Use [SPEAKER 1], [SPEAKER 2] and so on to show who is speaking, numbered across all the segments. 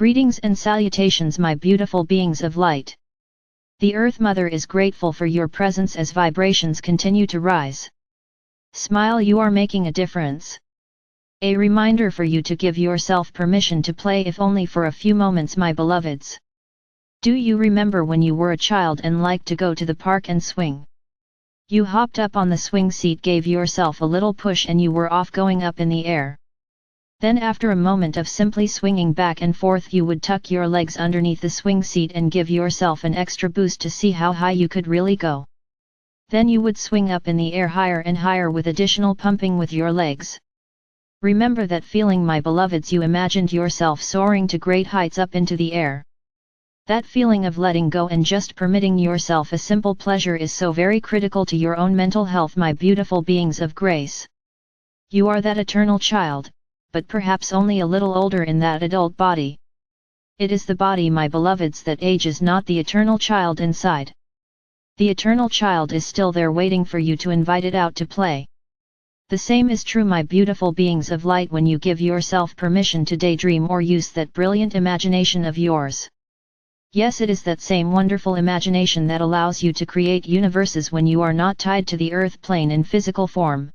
[SPEAKER 1] Greetings and salutations, my beautiful beings of light. The Earth Mother is grateful for your presence as vibrations continue to rise. Smile, you are making a difference. A reminder for you to give yourself permission to play, if only for a few moments, my beloveds. Do you remember when you were a child and liked to go to the park and swing? You hopped up on the swing seat, gave yourself a little push, and you were off going up in the air. Then after a moment of simply swinging back and forth, you would tuck your legs underneath the swing seat and give yourself an extra boost to see how high you could really go. Then you would swing up in the air higher and higher with additional pumping with your legs. Remember that feeling, my beloveds. You imagined yourself soaring to great heights up into the air. That feeling of letting go and just permitting yourself a simple pleasure is so very critical to your own mental health, my beautiful beings of grace. You are that eternal child, but perhaps only a little older in that adult body. It is the body, my beloveds, that ages, not the eternal child inside. The eternal child is still there waiting for you to invite it out to play. The same is true, my beautiful beings of light, when you give yourself permission to daydream or use that brilliant imagination of yours. Yes, it is that same wonderful imagination that allows you to create universes when you are not tied to the earth plane in physical form.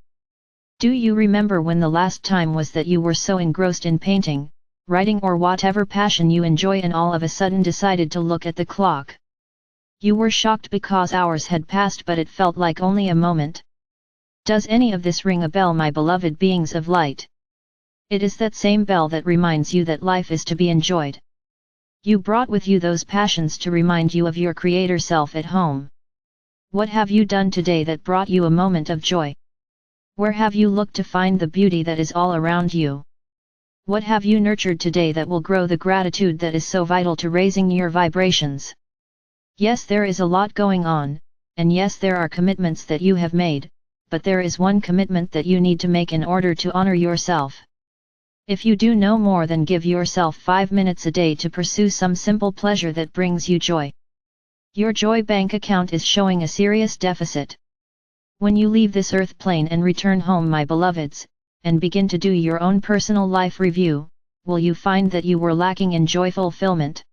[SPEAKER 1] Do you remember when the last time was that you were so engrossed in painting, writing, or whatever passion you enjoy, and all of a sudden decided to look at the clock? You were shocked because hours had passed, but it felt like only a moment. Does any of this ring a bell, my beloved beings of light? It is that same bell that reminds you that life is to be enjoyed. You brought with you those passions to remind you of your creator self at home. What have you done today that brought you a moment of joy? Where have you looked to find the beauty that is all around you? What have you nurtured today that will grow the gratitude that is so vital to raising your vibrations? Yes, there is a lot going on, and yes, there are commitments that you have made, but there is one commitment that you need to make in order to honor yourself. If you do no more than give yourself 5 minutes a day to pursue some simple pleasure that brings you joy, your joy bank account is showing a serious deficit. When you leave this earth plane and return home, my beloveds, and begin to do your own personal life review, will you find that you were lacking in joy fulfillment?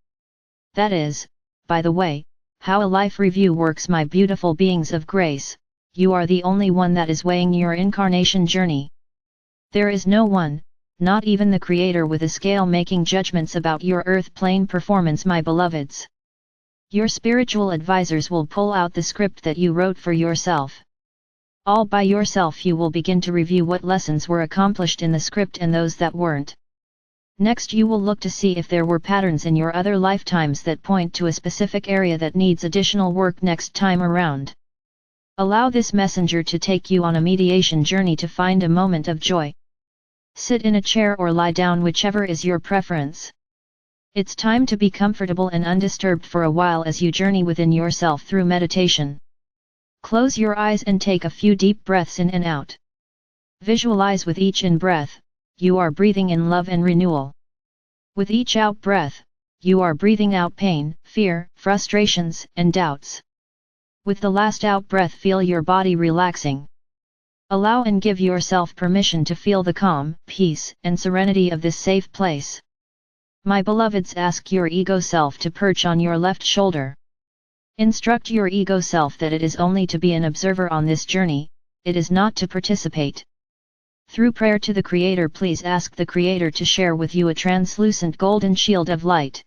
[SPEAKER 1] That is, by the way, how a life review works, my beautiful beings of grace. You are the only one that is weighing your incarnation journey. There is no one, not even the Creator, with a scale making judgments about your earth plane performance, my beloveds. Your spiritual advisors will pull out the script that you wrote for yourself. All by yourself you will begin to review what lessons were accomplished in the script and those that weren't. Next, you will look to see if there were patterns in your other lifetimes that point to a specific area that needs additional work next time around. Allow this messenger to take you on a mediation journey to find a moment of joy. Sit in a chair or lie down, whichever is your preference. It's time to be comfortable and undisturbed for a while as you journey within yourself through meditation. Close your eyes and take a few deep breaths in and out. Visualize with each in-breath, you are breathing in love and renewal. With each out-breath, you are breathing out pain, fear, frustrations, and doubts. With the last out-breath, feel your body relaxing. Allow and give yourself permission to feel the calm, peace, and serenity of this safe place. My beloveds, ask your ego self to perch on your left shoulder. Instruct your ego self that it is only to be an observer on this journey, it is not to participate. Through prayer to the Creator, please ask the Creator to share with you a translucent golden shield of light.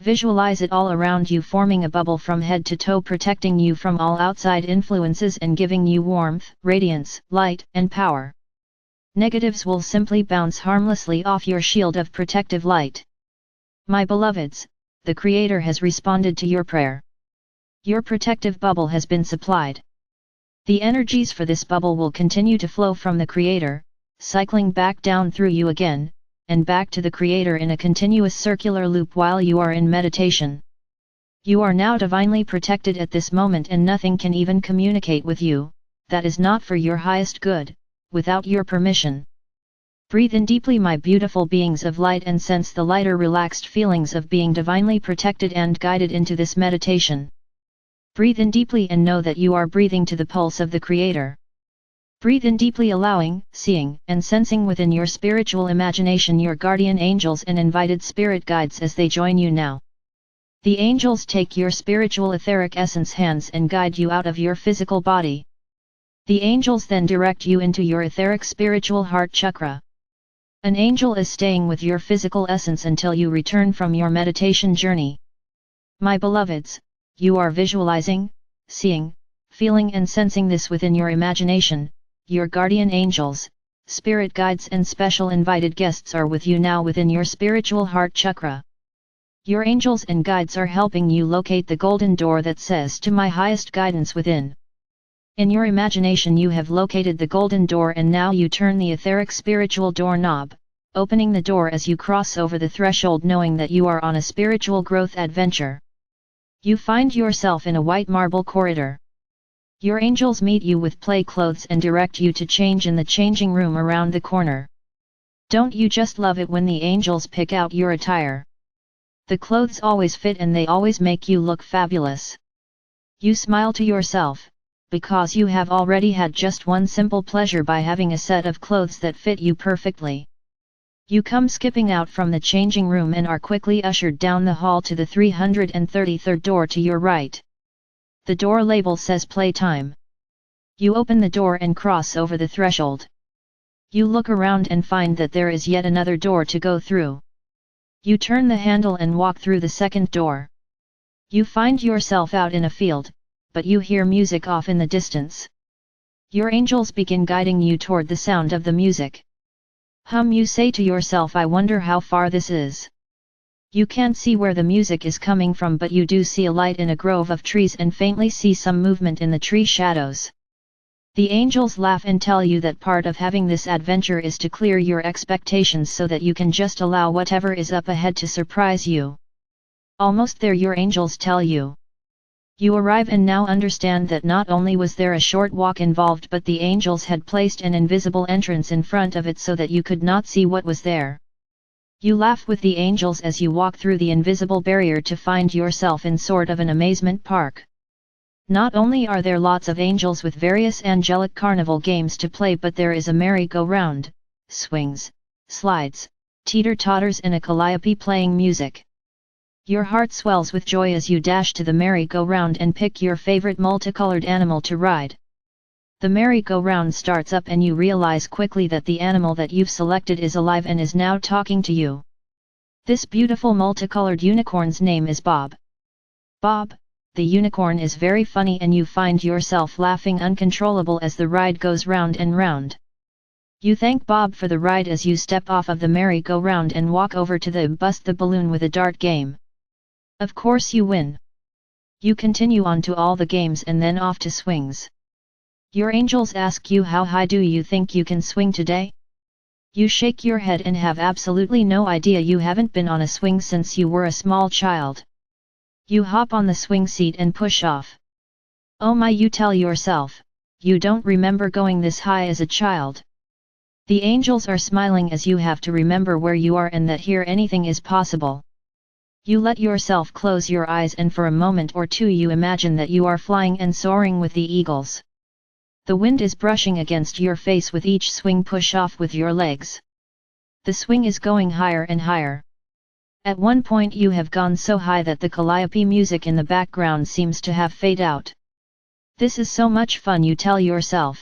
[SPEAKER 1] Visualize it all around you, forming a bubble from head to toe, protecting you from all outside influences and giving you warmth, radiance, light, and power. Negatives will simply bounce harmlessly off your shield of protective light. My beloveds, the Creator has responded to your prayer. Your protective bubble has been supplied. The energies for this bubble will continue to flow from the Creator, cycling back down through you again, and back to the Creator in a continuous circular loop while you are in meditation. You are now divinely protected at this moment, and nothing can even communicate with you, that is not for your highest good, without your permission. Breathe in deeply, my beautiful beings of light, and sense the lighter, relaxed feelings of being divinely protected and guided into this meditation. Breathe in deeply and know that you are breathing to the pulse of the Creator. Breathe in deeply, allowing, seeing, and sensing within your spiritual imagination your guardian angels and invited spirit guides as they join you now. The angels take your spiritual etheric essence hands and guide you out of your physical body. The angels then direct you into your etheric spiritual heart chakra. An angel is staying with your physical essence until you return from your meditation journey. My beloveds, you are visualizing, seeing, feeling and sensing this within your imagination. Your guardian angels, spirit guides and special invited guests are with you now within your spiritual heart chakra. Your angels and guides are helping you locate the golden door that says to my highest guidance within. In your imagination you have located the golden door and now you turn the etheric spiritual door knob, opening the door as you cross over the threshold knowing that you are on a spiritual growth adventure. You find yourself in a white marble corridor. Your angels meet you with play clothes and direct you to change in the changing room around the corner. Don't you just love it when the angels pick out your attire? The clothes always fit and they always make you look fabulous. You smile to yourself, because you have already had just one simple pleasure by having a set of clothes that fit you perfectly. You come skipping out from the changing room and are quickly ushered down the hall to the 333rd door to your right. The door label says playtime. You open the door and cross over the threshold. You look around and find that there is yet another door to go through. You turn the handle and walk through the second door. You find yourself out in a field, but you hear music off in the distance. Your angels begin guiding you toward the sound of the music. You say to yourself, I wonder how far this is. You can't see where the music is coming from, but you do see a light in a grove of trees and faintly see some movement in the tree shadows. The angels laugh and tell you that part of having this adventure is to clear your expectations so that you can just allow whatever is up ahead to surprise you. Almost there, your angels tell you. You arrive and now understand that not only was there a short walk involved, but the angels had placed an invisible entrance in front of it so that you could not see what was there. You laugh with the angels as you walk through the invisible barrier to find yourself in sort of an amazement park. Not only are there lots of angels with various angelic carnival games to play, but there is a merry-go-round, swings, slides, teeter-totters and a calliope playing music. Your heart swells with joy as you dash to the merry-go-round and pick your favorite multicolored animal to ride. The merry-go-round starts up and you realize quickly that the animal that you've selected is alive and is now talking to you. This beautiful multicolored unicorn's name is Bob. Bob, the unicorn, is very funny and you find yourself laughing uncontrollable as the ride goes round and round. You thank Bob for the ride as you step off of the merry-go-round and walk over to the bust the balloon with a dart game. Of course you win. You continue on to all the games and then off to swings. Your angels ask you, how high do you think you can swing today? You shake your head and have absolutely no idea. You haven't been on a swing since you were a small child. You hop on the swing seat and push off. Oh my, you tell yourself, you don't remember going this high as a child. The angels are smiling as you have to remember where you are and that here anything is possible. You let yourself close your eyes and for a moment or two you imagine that you are flying and soaring with the eagles. The wind is brushing against your face with each swing push off with your legs. The swing is going higher and higher. At one point you have gone so high that the calliope music in the background seems to have faded out. This is so much fun, you tell yourself.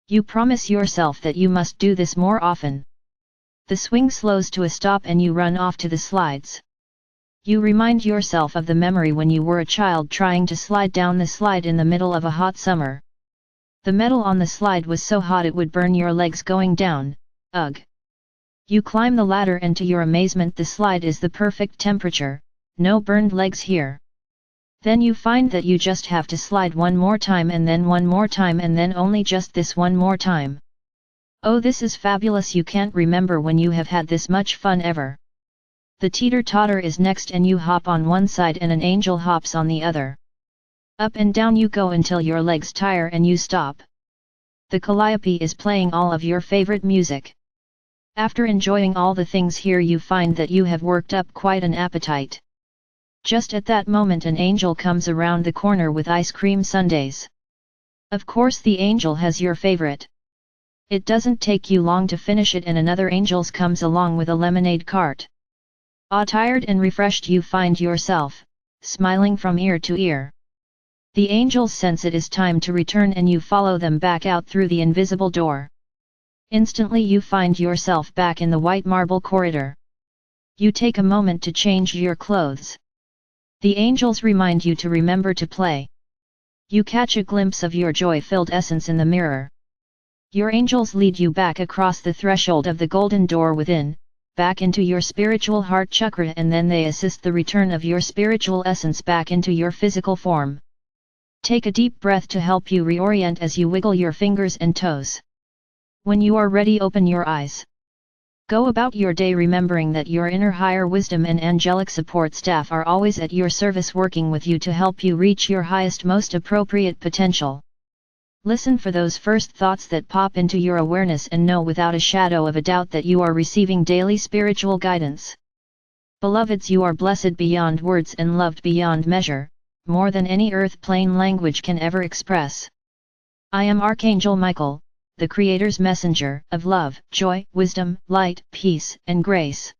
[SPEAKER 1] You promise yourself that you must do this more often. The swing slows to a stop and you run off to the slides. You remind yourself of the memory when you were a child trying to slide down the slide in the middle of a hot summer. The metal on the slide was so hot it would burn your legs going down. Ugh! You climb the ladder and to your amazement the slide is the perfect temperature, no burned legs here. Then you find that you just have to slide one more time and then one more time and then only just this one more time. Oh, this is fabulous, you can't remember when you have had this much fun ever. The teeter-totter is next and you hop on one side and an angel hops on the other. Up and down you go until your legs tire and you stop. The calliope is playing all of your favorite music. After enjoying all the things here you find that you have worked up quite an appetite. Just at that moment an angel comes around the corner with ice cream sundaes. Of course the angel has your favorite. It doesn't take you long to finish it and another angel comes along with a lemonade cart. All tired and refreshed you find yourself, smiling from ear to ear. The angels sense it is time to return and you follow them back out through the invisible door. Instantly you find yourself back in the white marble corridor. You take a moment to change your clothes. The angels remind you to remember to play. You catch a glimpse of your joy-filled essence in the mirror. Your angels lead you back across the threshold of the golden door within, back into your spiritual heart chakra, and then they assist the return of your spiritual essence back into your physical form. Take a deep breath to help you reorient as you wiggle your fingers and toes. When you are ready, open your eyes. Go about your day remembering that your inner higher wisdom and angelic support staff are always at your service, working with you to help you reach your highest, most appropriate potential. Listen for those first thoughts that pop into your awareness and know without a shadow of a doubt that you are receiving daily spiritual guidance. Beloveds, you are blessed beyond words and loved beyond measure, more than any earth plane language can ever express. I am Archangel Michael, the Creator's messenger of love, joy, wisdom, light, peace, and grace.